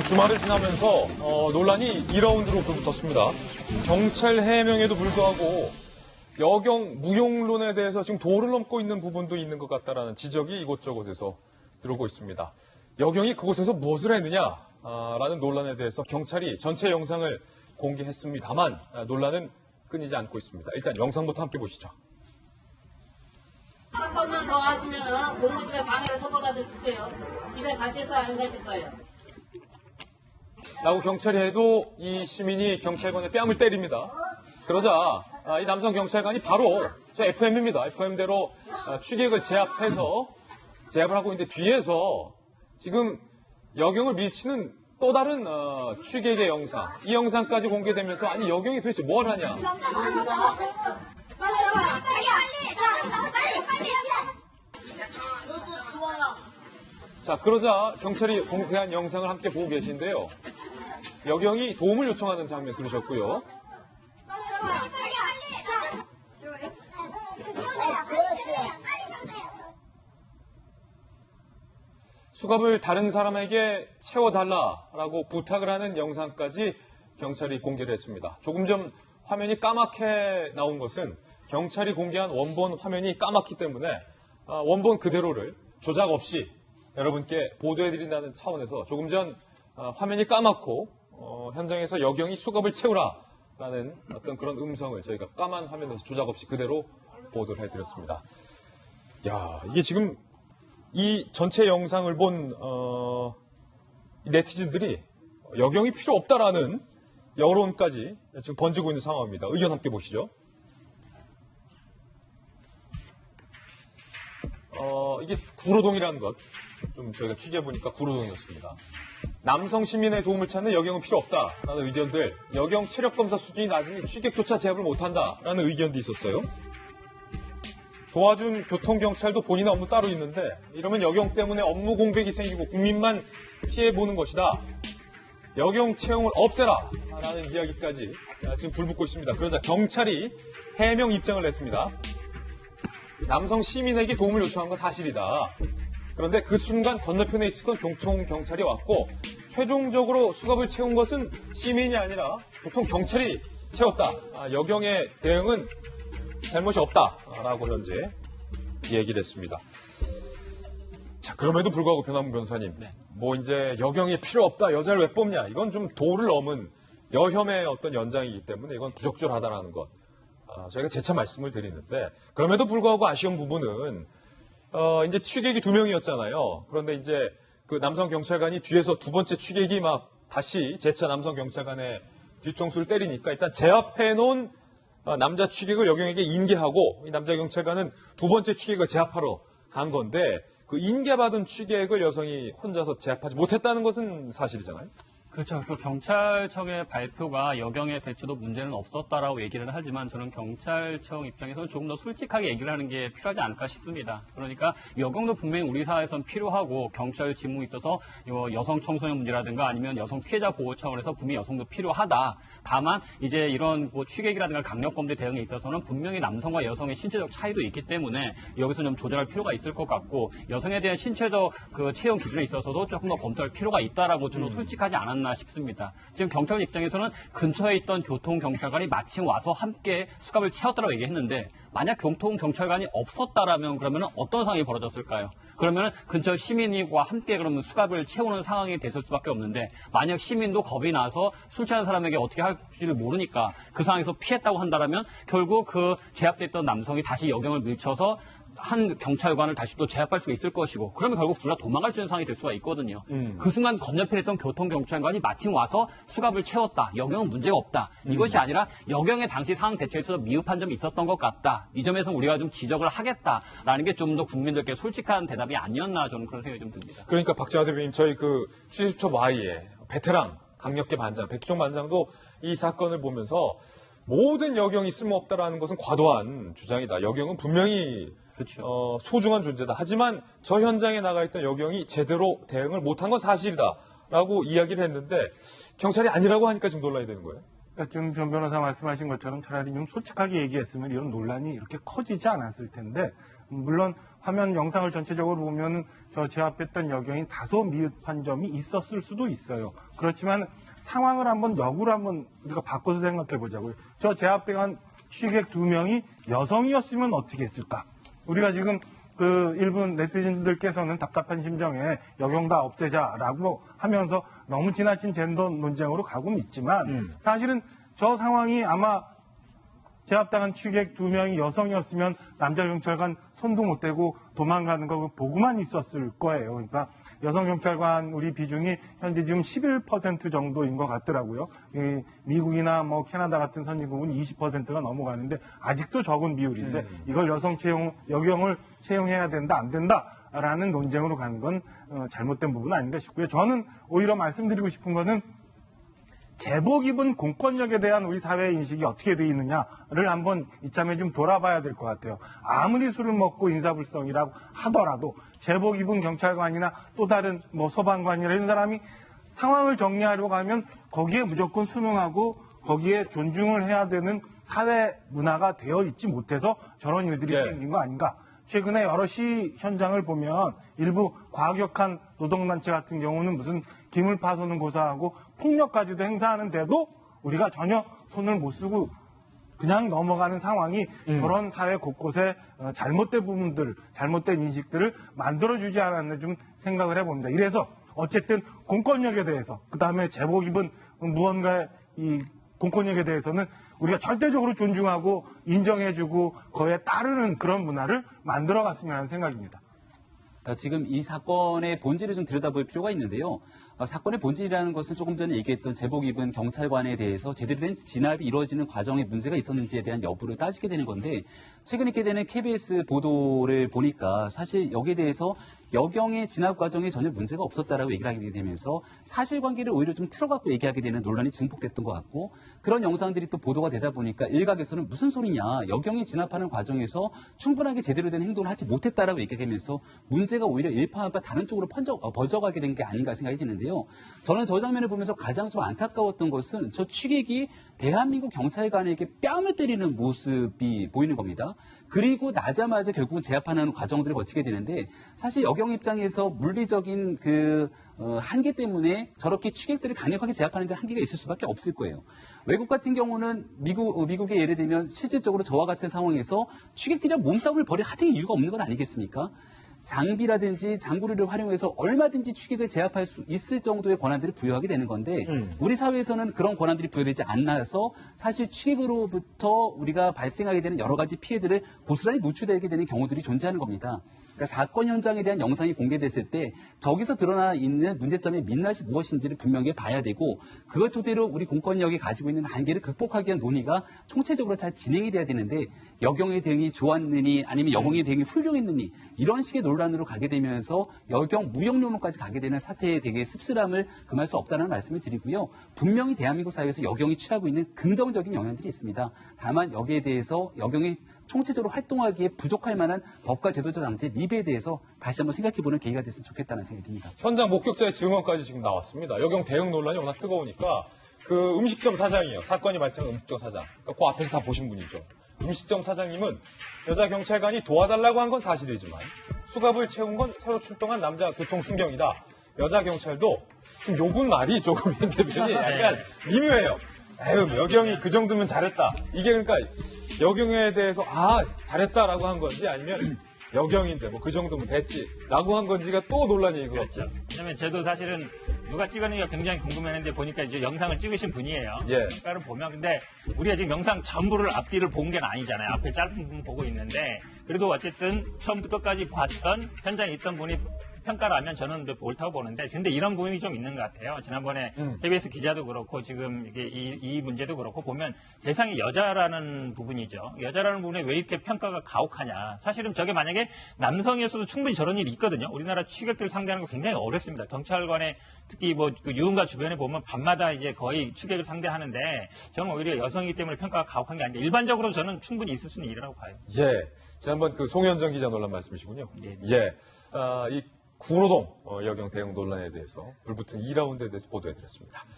주말을 지나면서 논란이 2라운드로 불붙었습니다. 경찰 해명에도 불구하고 여경 무용론에 대해서 지금 도를 넘고 있는 부분도 있는 것 같다라는 지적이 이곳저곳에서 들어오고 있습니다. 여경이 그곳에서 무엇을 했느냐라는 논란에 대해서 경찰이 전체 영상을 공개했습니다만 논란은 끊이지 않고 있습니다. 일단 영상부터 함께 보시죠. 한 번만 더 하시면은 고무줄에 방해를 처벌받을 수 있어요. 집에 가실 거예요, 안 가실 거예요? 라고 경찰이 해도 이 시민이 경찰관의 뺨을 때립니다. 그러자 이 남성 경찰관이 바로 저 FM입니다. FM대로 취객을 제압을 하고 있는데 뒤에서 지금 여경을 밀치는 또 다른 취객의 영상, 이 영상까지 공개되면서 아니 여경이 도대체 뭘 하냐. 자, 그러자 경찰이 공개한 영상을 함께 보고 계신데요. 여경이 도움을 요청하는 장면 들으셨고요. 수갑을 다른 사람에게 채워달라라고 부탁을 하는 영상까지 경찰이 공개를 했습니다. 조금 전 화면이 까맣게 나온 것은 경찰이 공개한 원본 화면이 까맣기 때문에 원본 그대로를 조작 없이 여러분께 보도해드린다는 차원에서 조금 전 화면이 까맣고 현장에서 여경이 수갑을 채우라라는 어떤 그런 음성을 저희가 까만 화면에서 조작 없이 그대로 보도를 해드렸습니다. 야, 이게 지금 이 전체 영상을 본 네티즌들이 여경이 필요 없다라는 여론까지 지금 번지고 있는 상황입니다. 의견 함께 보시죠. 이게 구로동이라는 것, 좀 저희가 취재해보니까 구로동이었습니다. 남성 시민의 도움을 찾는 여경은 필요 없다라는 의견들, 여경 체력검사 수준이 낮으니 취객조차 제압을 못한다라는 의견도 있었어요. 도와준 교통경찰도 본인의 업무 따로 있는데 이러면 여경 때문에 업무 공백이 생기고 국민만 피해보는 것이다. 여경 채용을 없애라 라는 이야기까지 지금 불붙고 있습니다. 그러자 경찰이 해명 입장을 냈습니다. 남성 시민에게 도움을 요청한 건 사실이다. 그런데 그 순간 건너편에 있었던 교통경찰이 왔고 최종적으로 수갑을 채운 것은 시민이 아니라 교통경찰이 채웠다. 여경의 대응은 잘못이 없다라고 현재 얘기를 했습니다. 자, 그럼에도 불구하고 변함무 변호사님, 뭐 이제 여경이 필요 없다, 여자를 왜 뽑냐, 이건 좀 도를 넘은 여혐의 어떤 연장이기 때문에 이건 부적절하다라는 것, 저희가 재차 말씀을 드리는데 그럼에도 불구하고 아쉬운 부분은 이제 취객이 2명이었잖아요. 그런데 이제 그 남성 경찰관이 뒤에서 두 번째 취객이 막 다시 재차 남성 경찰관의 뒤통수를 때리니까 일단 제압해 놓은 남자 취객을 여경에게 인계하고 이 남자 경찰관은 두 번째 취객을 제압하러 간 건데 그 인계받은 취객을 여성이 혼자서 제압하지 못했다는 것은 사실이잖아요. 그렇죠. 그 경찰청의 발표가 여경의 대처도 문제는 없었다라고 얘기를 하지만 저는 경찰청 입장에서는 조금 더 솔직하게 얘기를 하는 게 필요하지 않을까 싶습니다. 그러니까 여경도 분명히 우리 사회에선 필요하고 경찰 직무에 있어서 여성 청소년 문제라든가 아니면 여성 피해자 보호 차원에서 분명히 여성도 필요하다. 다만 이제 이런 뭐 취객이라든가 강력범죄 대응에 있어서는 분명히 남성과 여성의 신체적 차이도 있기 때문에 여기서 좀 조절할 필요가 있을 것 같고 여성에 대한 신체적 그 채용 기준에 있어서도 조금 더 검토할 필요가 있다라고 좀 솔직하지 않았나 싶습니다. 지금 경찰 입장에서는 근처에 있던 교통경찰관이 마침 와서 함께 수갑을 채웠다고 얘기했는데 만약 교통경찰관이 없었다라면 그러면 어떤 상황이 벌어졌을까요? 그러면 근처 시민과 함께 그러면 수갑을 채우는 상황이 됐을 수밖에 없는데 만약 시민도 겁이 나서 술 취한 사람에게 어떻게 할지를 모르니까 그 상황에서 피했다고 한다면 결국 그 제압됐던 남성이 다시 여경을 밀쳐서 한 경찰관을 다시 또 제압할 수가 있을 것이고 그러면 결국 둘 다 도망갈 수 있는 상황이 될 수가 있거든요. 그 순간 건너편에 있던 교통경찰관이 마침 와서 수갑을 채웠다. 여경은 문제가 없다. 이것이 아니라 여경의 당시 상황 대처에 있어서 미흡한 점이 있었던 것 같다. 이 점에서 우리가 좀 지적을 하겠다라는 게 좀 더 국민들께 솔직한 대답이 아니었나 저는 그런 생각이 좀 듭니다. 그러니까 박정화 대표님 저희 그 취재수첩 Y의 베테랑 강력계 반장 백종 반장도 이 사건을 보면서 모든 여경이 쓸모없다라는 것은 과도한 주장이다. 여경은 분명히 그렇죠. 소중한 존재다. 하지만 저 현장에 나가 있던 여경이 제대로 대응을 못한 건 사실이다라고 이야기를 했는데 경찰이 아니라고 하니까 지금 논란이 되는 거예요. 그러니까 지금 변 변호사 말씀하신 것처럼 차라리 좀 솔직하게 얘기했으면 이런 논란이 이렇게 커지지 않았을 텐데 물론 화면 영상을 전체적으로 보면은 저 제압했던 여경이 다소 미흡한 점이 있었을 수도 있어요. 그렇지만 상황을 역으로 한번 우리가 바꿔서 생각해 보자고요. 저 제압당한 취객 2명이 여성이었으면 어떻게 했을까? 우리가 지금 그 일부 네티즌들께서는 답답한 심정에 여경 다 없애자라고 하면서 너무 지나친 젠더 논쟁으로 가고는 있지만 사실은 저 상황이 아마 제압당한 취객 2명이 여성이었으면 남자 경찰관 손도 못 대고 도망가는 거 보고만 있었을 거예요. 그러니까 여성 경찰관 우리 비중이 현재 지금 11% 정도인 것 같더라고요. 미국이나 뭐 캐나다 같은 선진국은 20%가 넘어가는데 아직도 적은 비율인데 이걸 여경을 채용해야 된다 안 된다라는 논쟁으로 가는 건 잘못된 부분 아닌가 싶고요. 저는 오히려 말씀드리고 싶은 거는 제복 입은 공권력에 대한 우리 사회의 인식이 어떻게 되어 있느냐를 한번 이참에 좀 돌아봐야 될 것 같아요. 아무리 술을 먹고 인사불성이라고 하더라도 제복 입은 경찰관이나 또 다른 뭐 소방관이나 이런 사람이 상황을 정리하려고 하면 거기에 무조건 순응하고 거기에 존중을 해야 되는 사회 문화가 되어 있지 못해서 저런 일들이 생긴 거 아닌가. 최근에 여러 시 현장을 보면 일부 과격한 노동단체 같은 경우는 무슨 기물 파손은 고사하고 폭력까지도 행사하는데도 우리가 전혀 손을 못 쓰고 그냥 넘어가는 상황이 저런 사회 곳곳에 잘못된 부분들, 잘못된 인식들을 만들어주지 않았나 좀 생각을 해봅니다. 이래서 어쨌든 공권력에 대해서 그다음에 제복 입은 무언가의 이 공권력에 대해서는 우리가 절대적으로 존중하고 인정해주고 거기에 따르는 그런 문화를 만들어갔으면 하는 생각입니다. 지금 이 사건의 본질을 좀 들여다볼 필요가 있는데요. 사건의 본질이라는 것은 조금 전에 얘기했던 제복 입은 경찰관에 대해서 제대로 된 진압이 이루어지는 과정에 문제가 있었는지에 대한 여부를 따지게 되는 건데 최근 있게 되는 KBS 보도를 보니까 사실 여기에 대해서 여경의 진압 과정에 전혀 문제가 없었다라고 얘기를 하게 되면서 사실관계를 오히려 좀 틀어갖고 얘기하게 되는 논란이 증폭됐던 것 같고 그런 영상들이 또 보도가 되다 보니까 일각에서는 무슨 소리냐 여경이 진압하는 과정에서 충분하게 제대로 된 행동을 하지 못했다라고 얘기하면서 문제가 오히려 일파만파 다른 쪽으로 번져가게 된 게 아닌가 생각이 드는데요. 저는 저 장면을 보면서 가장 좀 안타까웠던 것은 저 취객이 대한민국 경찰관에게 뺨을 때리는 모습이 보이는 겁니다. 그리고 나자마자 결국은 제압하는 과정들을 거치게 되는데 사실 여경 입장에서 물리적인 한계 때문에 저렇게 취객들을 강력하게 제압하는 데 한계가 있을 수밖에 없을 거예요. 외국 같은 경우는 미국의 예를 들면 실질적으로 저와 같은 상황에서 취객들이랑 몸싸움을 벌일 하등의 이유가 없는 건 아니겠습니까? 장비라든지 장구리를 활용해서 얼마든지 취객을 제압할 수 있을 정도의 권한들을 부여하게 되는 건데 우리 사회에서는 그런 권한들이 부여되지 않아서 사실 취객으로부터 우리가 발생하게 되는 여러 가지 피해들을 고스란히 노출되게 되는 경우들이 존재하는 겁니다. 그러니까 사건 현장에 대한 영상이 공개됐을 때 저기서 드러나 있는 문제점의 민낯이 무엇인지를 분명히 봐야 되고 그걸 토대로 우리 공권력이 가지고 있는 한계를 극복하기 위한 논의가 총체적으로 잘 진행이 돼야 되는데 여경의 대응이 좋았느니 아니면 여경의 대응이 훌륭했느니 이런 식의 논란으로 가게 되면서 여경 무용료문까지 가게 되는 사태에 되게 씁쓸함을 금할 수 없다는 말씀을 드리고요. 분명히 대한민국 사회에서 여경이 취하고 있는 긍정적인 영향들이 있습니다. 다만 여기에 대해서 여경이 총체적으로 활동하기에 부족할 만한 법과 제도적 장치의 미비에 대해서 다시 한번 생각해보는 계기가 됐으면 좋겠다는 생각이 듭니다. 현장 목격자의 증언까지 지금 나왔습니다. 여경 대응 논란이 워낙 뜨거우니까 그 음식점 사장이에요. 사건이 발생한 음식점 사장. 그러니까 그 앞에서 다 보신 분이죠. 음식점 사장님은 여자 경찰관이 도와달라고 한 건 사실이지만 수갑을 채운 건 새로 출동한 남자 교통순경이다. 여자 경찰도 좀 욕은 말이 조금 대변이 약간 미묘해요. 에휴, 여경이 그 정도면 잘했다. 이게 그러니까 여경에 대해서 잘했다라고 한 건지 아니면 여경인데 뭐 그 정도면 됐지라고 한 건지가 또 논란이 이거. 그렇죠. 왜냐면 저도 사실은 누가 찍었는지가 굉장히 궁금했는데 보니까 이제 영상을 찍으신 분이에요. 예. 평가를 보면 근데 우리가 지금 영상 전부를 앞뒤를 본 게 아니잖아요. 앞에 짧은 부분 보고 있는데 그래도 어쨌든 처음부터 끝까지 봤던 현장에 있던 분이 평가를 하면 저는 옳다고 보는데 근데 이런 부분이 좀 있는 것 같아요. 지난번에 KBS 기자도 그렇고 지금 이게 이 문제도 그렇고 보면 대상이 여자라는 부분이죠. 여자라는 부분에 왜 이렇게 평가가 가혹하냐. 사실은 저게 만약에 남성이었어도 충분히 저런 일이 있거든요. 우리나라 취객들 상대하는 거 굉장히 어렵습니다. 경찰관에 특히 뭐 그 유흥가 주변에 보면 밤마다 이제 거의 취객을 상대하는데 저는 오히려 여성이기 때문에 평가가 가혹한 게 아닌데 일반적으로 저는 충분히 있을 수 있는 일이라고 봐요. 예. 지난번 그 송현정 기자 논란 말씀이시군요. 네. 예. 이 구로동 여경 대응 논란에 대해서 불붙은 2라운드에 대해서 보도해드렸습니다.